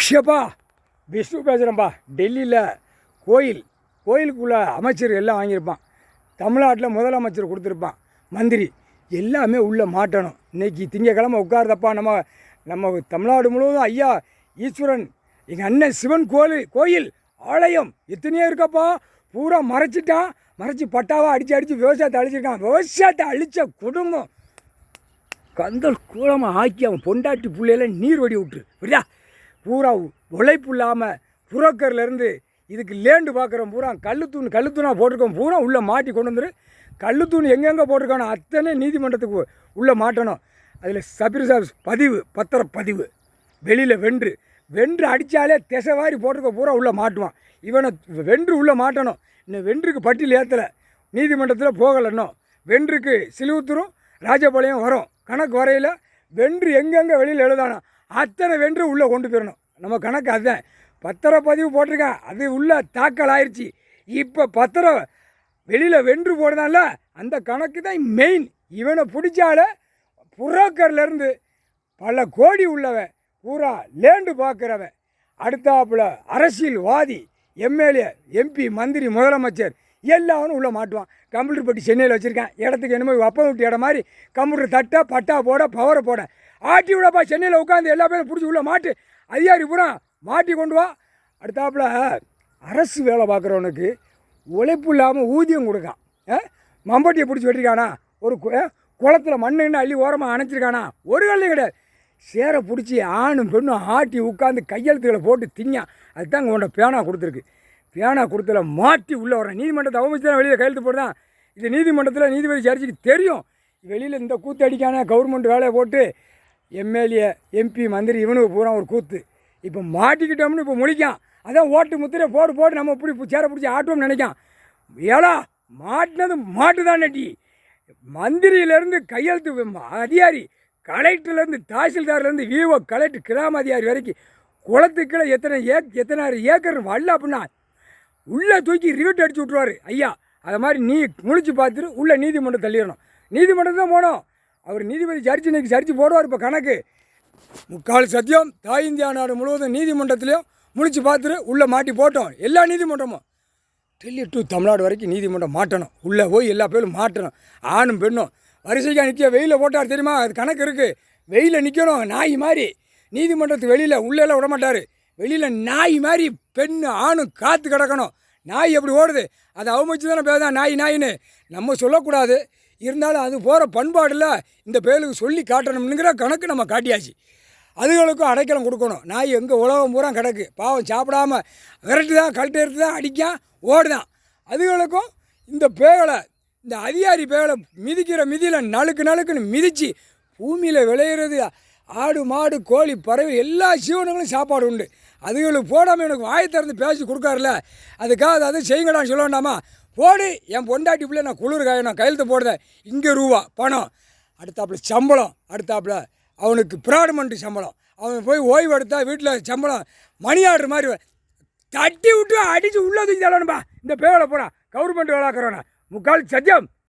ஷப்பா விஷ்ணு பேசுகிறேன்ப்பா. டெல்லியில் கோயிலுக்குள்ளே அமைச்சர் எல்லாம் வாங்கியிருப்பான். தமிழ்நாட்டில் முதலமைச்சர் கொடுத்துருப்பான். மந்திரி எல்லாமே உள்ளே மாட்டணும். இன்றைக்கி திங்கக்கிழமை உட்காருதப்பா. நம்ம தமிழ்நாடு முழுவதும் ஐயா ஈஸ்வரன் எங்கள் அண்ணன் சிவன் கோயில் ஆலயம் எத்தனையோ இருக்கப்பா. பூரா மறைச்சிட்டான். மறைச்சி பட்டாவாக அடித்து விவசாயத்தை அழிச்சிருக்கான். விவசாயத்தை அழித்த குடும்பம் கந்தல் கூலமாக ஆக்கி அவன் பொண்டாட்டி பிள்ளையில நீர் வடி விட்டுரு புரியா. பூரா உழைப்பு இல்லாமல் புரோக்கர்லேருந்து இதுக்கு லேண்டு பார்க்குறோம். பூரா கல்லுத்தூணாக போட்டிருக்கோம். பூரா உள்ளே மாட்டி கொண்டு வந்துரு. கல்லுத்தூண் எங்கெங்கே போட்டிருக்கானோ அத்தனை நீதிமன்றத்துக்கு உள்ளே மாட்டணும். அதில் பத்திரப்பதிவு வெளியில் வென்று அடித்தாலே திசைவாரி போட்டிருக்க பூரா உள்ளே மாட்டுவான். இவனை வென்று உள்ளே மாட்டணும். இன்னும் வென்றுக்கு பட்டியல் ஏற்றலை, நீதிமன்றத்தில் போகலைன்னோ. வென்றுக்கு சிலுவுத்தூரும் ராஜபாளையம் வரும். கணக்கு வரையில் வென்று எங்கெங்கே வெளியில் எழுதானோ அத்தனை வென்று உள்ளே கொண்டு போயிடணும். நம்ம கணக்கு அதுதான். பத்திரப்பதிவு போட்டிருக்கான், அது உள்ளே தாக்கல் ஆயிடுச்சு. இப்போ பத்திரம் வெளியில் வென்று போடுதான்ல, அந்த கணக்கு தான் மெயின். இவனை பிடிச்சால புரோக்கர்லேருந்து பல கோடி உள்ளவன், பூரா லேண்டு பார்க்குறவன், அடுத்தாப்புல அரசியல்வாதி, எம்எல்ஏ, எம்பி, மந்திரி, முதலமைச்சர் எல்லாரும் உள்ளே மாட்டுவான். கம்ப்யூட்டர் பட்டி சென்னையில் வச்சுருக்கேன். இடத்துக்கு என்னமோ அப்பா விட்டு இடம் மாதிரி கம்ப்யூட்டர் தட்டை பட்டா போட பவரை போட ஆட்டி விடப்பா. சென்னையில் உட்காந்து எல்லா பேரும் பிடிச்சி உள்ளே மாட்டு. அதிகாரி பூரா மாட்டி கொண்டு வா. அடுத்தாப்புல அரசு வேலை பார்க்குறவனுக்கு உழைப்பு இல்லாமல் ஊதியம் கொடுக்கான். மம்பட்டியை பிடிச்சி வெட்டிருக்கானா, ஒரு குளத்தில் மண்ணுன்னு அள்ளி ஓரமாக அணைச்சிருக்கானா, ஒரு வேலையும் கிடையாது. சேரை பிடிச்சி ஆணும் பெண்ணும் ஆட்டி உட்காந்து கையெழுத்துக்களை போட்டு திங்கான். அதுதான் உன்னோட பேனா கொடுத்துருக்கு. பேனா கொடுத்துல மாட்டி உள்ளே வரேன். நீதிமன்றத்தை அவமதிச்சு தான் வெளியில் கையெழுத்து போடுதான். இது நீதிமன்றத்தில் நீதிபதி ஜட்ஜிக்கு தெரியும். வெளியில் இந்த கூத்து அடிக்கான கவர்மெண்ட் வேலையை போட்டு எம்எல்ஏ, எம்பி, மந்திரி இவனுக்கு பூரா ஒரு கூத்து. இப்போ மாட்டிக்கிட்டோம்னு இப்போ முழிக்கான். அதான் ஓட்டு முத்திரை போட்டு நம்ம இப்படி சேரை பிடிச்சி ஆட்டுவோம்னு நினைக்கான். ஏலா மாட்டினது மாட்டுதான் நட்டி. மந்திரியிலேருந்து கையெழுத்து அதிகாரி, கலெக்டர்லேருந்து தாசில்தார்லேருந்து விஓ, கலெக்டர், கிராம அதிகாரி வரைக்கும் குளத்துக்குள்ள எத்தனை ஏக்கர் வரல அப்படின்னா உள்ளே தூக்கி ரிவெட் அடிச்சு விட்ருவார் ஐயா. அதை மாதிரி நீ முழிச்சு பார்த்துட்டு உள்ளே நீதிமன்றம் தள்ளிடணும். நீதிமன்றம் தான் போனோம். அவர் நீதிபதி ஜட்ஜி இன்னைக்கு சரிச்சு போடுவார். இப்போ கணக்கு முக்கால் சத்தியம் தாய் இந்தியா நாடு முழுவதும் நீதிமன்றத்துலேயும் முழிச்சு பார்த்துட்டு உள்ளே மாட்டி போட்டோம். எல்லா நீதிமன்றமும் டெல்லி டு தமிழ்நாடு வரைக்கும் நீதிமன்றம் மாட்டணும். உள்ளே போய் எல்லா பேரும் மாட்டணும். ஆணும் பெண்ணும் வரிசைக்காக நிற்க வெயிலில் போட்டார் தெரியுமா, அது கணக்கு இருக்குது. வெயிலில் நிற்கணும் நாய் மாதிரி. நீதிமன்றத்துக்கு வெளியில் உள்ளெல்லாம் விட மாட்டார். வெளியில் நாய் மாதிரி பெண்ணு ஆணும் காற்று கிடக்கணும். நாய் எப்படி ஓடுது, அதை அவமதிச்சு தானே பேதான் நாயின்னு நம்ம சொல்லக்கூடாது. இருந்தாலும் அது போகிற பண்பாடில் இந்த பேருக்கு சொல்லி காட்டணும்னுங்கிற கணக்கு நம்ம காட்டியாச்சு. அதுகளுக்கும் அடைக்கலம் கொடுக்கணும். நாய் எங்கே உலகம் பூரா கிடக்கு, பாவம் சாப்பிடாமல் விரட்டு தான், கழட்டு எடுத்து தான், அடிக்கான், ஓடுதான். அதுகளுக்கும் இந்த பேகளை, இந்த அதிகாரி பேகளை மிதிக்கிற மிதியில் நழுக்குன்னு மிதித்து பூமியில் விளையிறது ஆடு, மாடு, கோழி, பறவை எல்லா ஜீவனங்களும் சாப்பாடு உண்டு. அதுகளுக்கு போடாமல் எனக்கு வாயை திறந்து பேசி கொடுக்காருல, அதுக்காக அதை செய்யுங்கடான்னு சொல்ல வேண்டாமா. போடு, என் பொண்டாட்டி பிள்ளை நான் குளிர் நான் கையெழுத்து போடுறேன். இங்கே ரூபா பணம், அடுத்தாப்புல சம்பளம், அடுத்தாப்புல அவனுக்கு ப்ராட்மெண்ட்டு சம்பளம், அவன் போய் ஓய்வு எடுத்தால் வீட்டில் சம்பளம், மணி ஆர்டர் மாதிரி தட்டி விட்டு அடித்து உள்ளே தூக்கி தள்ளணும்பா. இந்த பேவலை போகிறான் கவர்மெண்ட் வேலாக்குறவனா முக்கால் சத்தியம்.